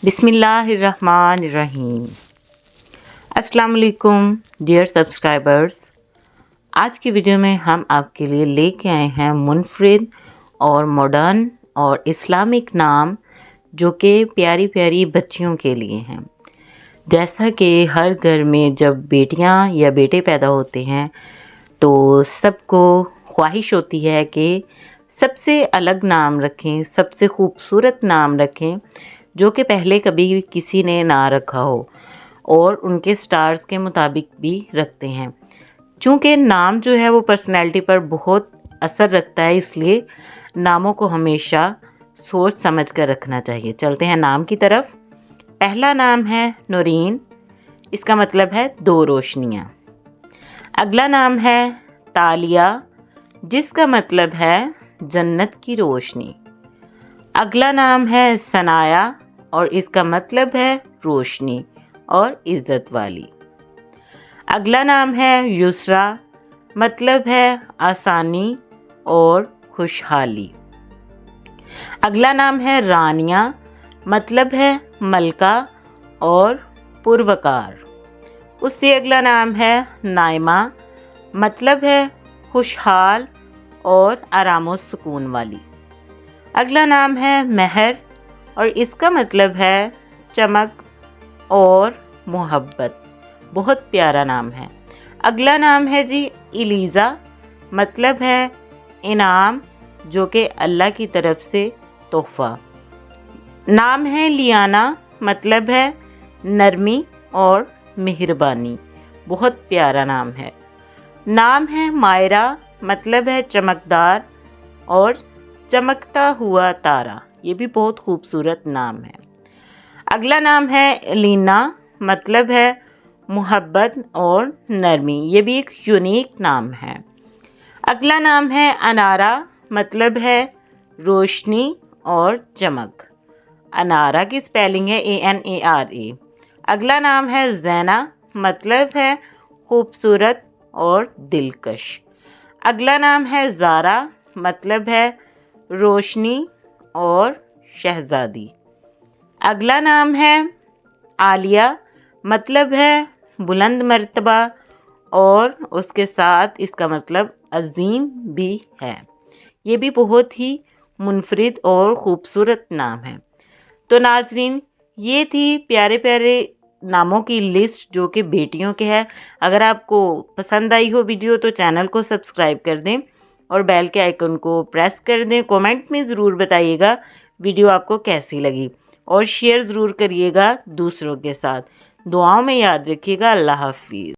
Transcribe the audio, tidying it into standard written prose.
بسم اللہ الرحمن الرحیم۔ السلام علیکم ڈیئر سبسکرائبرز، آج کی ویڈیو میں ہم آپ کے لیے لے کے آئے ہیں منفرد اور ماڈرن اور اسلامک نام جو کہ پیاری پیاری بچیوں کے لیے ہیں۔ جیسا کہ ہر گھر میں جب بیٹیاں یا بیٹے پیدا ہوتے ہیں تو سب کو خواہش ہوتی ہے کہ سب سے الگ نام رکھیں، سب سے خوبصورت نام رکھیں جو کہ پہلے کبھی کسی نے نہ رکھا ہو، اور ان کے سٹارز کے مطابق بھی رکھتے ہیں۔ چونکہ نام جو ہے وہ پرسنالٹی پر بہت اثر رکھتا ہے، اس لیے ناموں کو ہمیشہ سوچ سمجھ کر رکھنا چاہیے۔ چلتے ہیں نام کی طرف۔ پہلا نام ہے نورین، اس کا مطلب ہے دو روشنیاں۔ اگلا نام ہے تالیہ، جس کا مطلب ہے جنت کی روشنی۔ اگلا نام ہے ثنایا، اور اس کا مطلب ہے روشنی اور عزت والی۔ اگلا نام ہے یسریٰ، مطلب ہے آسانی اور خوشحالی۔ اگلا نام ہے رانیہ، مطلب ہے ملکہ اور پروقار۔ اس سے اگلا نام ہے نائمہ، مطلب ہے خوشحال اور آرام و سکون والی۔ اگلا نام ہے مہر، اور اس کا مطلب ہے چمک اور محبت۔ بہت پیارا نام ہے۔ اگلا نام ہے جی ایلیزا، مطلب ہے انعام جو کہ اللہ کی طرف سے تحفہ۔ نام ہے لیانا، مطلب ہے نرمی اور مہربانی۔ بہت پیارا نام ہے۔ نام ہے مائرہ، مطلب ہے چمکدار اور چمکتا ہوا تارا۔ یہ بھی بہت خوبصورت نام ہے۔ اگلا نام ہے الینا، مطلب ہے محبت اور نرمی۔ یہ بھی ایک یونیک نام ہے۔ اگلا نام ہے انارہ، مطلب ہے روشنی اور چمک۔ انارہ کی سپیلنگ ہے ANARA۔ اگلا نام ہے زینہ، مطلب ہے خوبصورت اور دلکش۔ اگلا نام ہے زارا، مطلب ہے روشنی اور شہزادی۔ اگلا نام ہے عالیہ، مطلب ہے بلند مرتبہ، اور اس کے ساتھ اس کا مطلب عظیم بھی ہے۔ یہ بھی بہت ہی منفرد اور خوبصورت نام ہے۔ تو ناظرین، یہ تھی پیارے پیارے ناموں کی لسٹ جو کہ بیٹیوں کے ہے۔ اگر آپ کو پسند آئی ہو ویڈیو تو چینل کو سبسکرائب کر دیں اور بیل کے آئیکن کو پریس کر دیں۔ کومنٹ میں ضرور بتائیے گا ویڈیو آپ کو کیسی لگی، اور شیئر ضرور کریے گا دوسروں کے ساتھ۔ دعاؤں میں یاد رکھیے گا۔ اللہ حافظ۔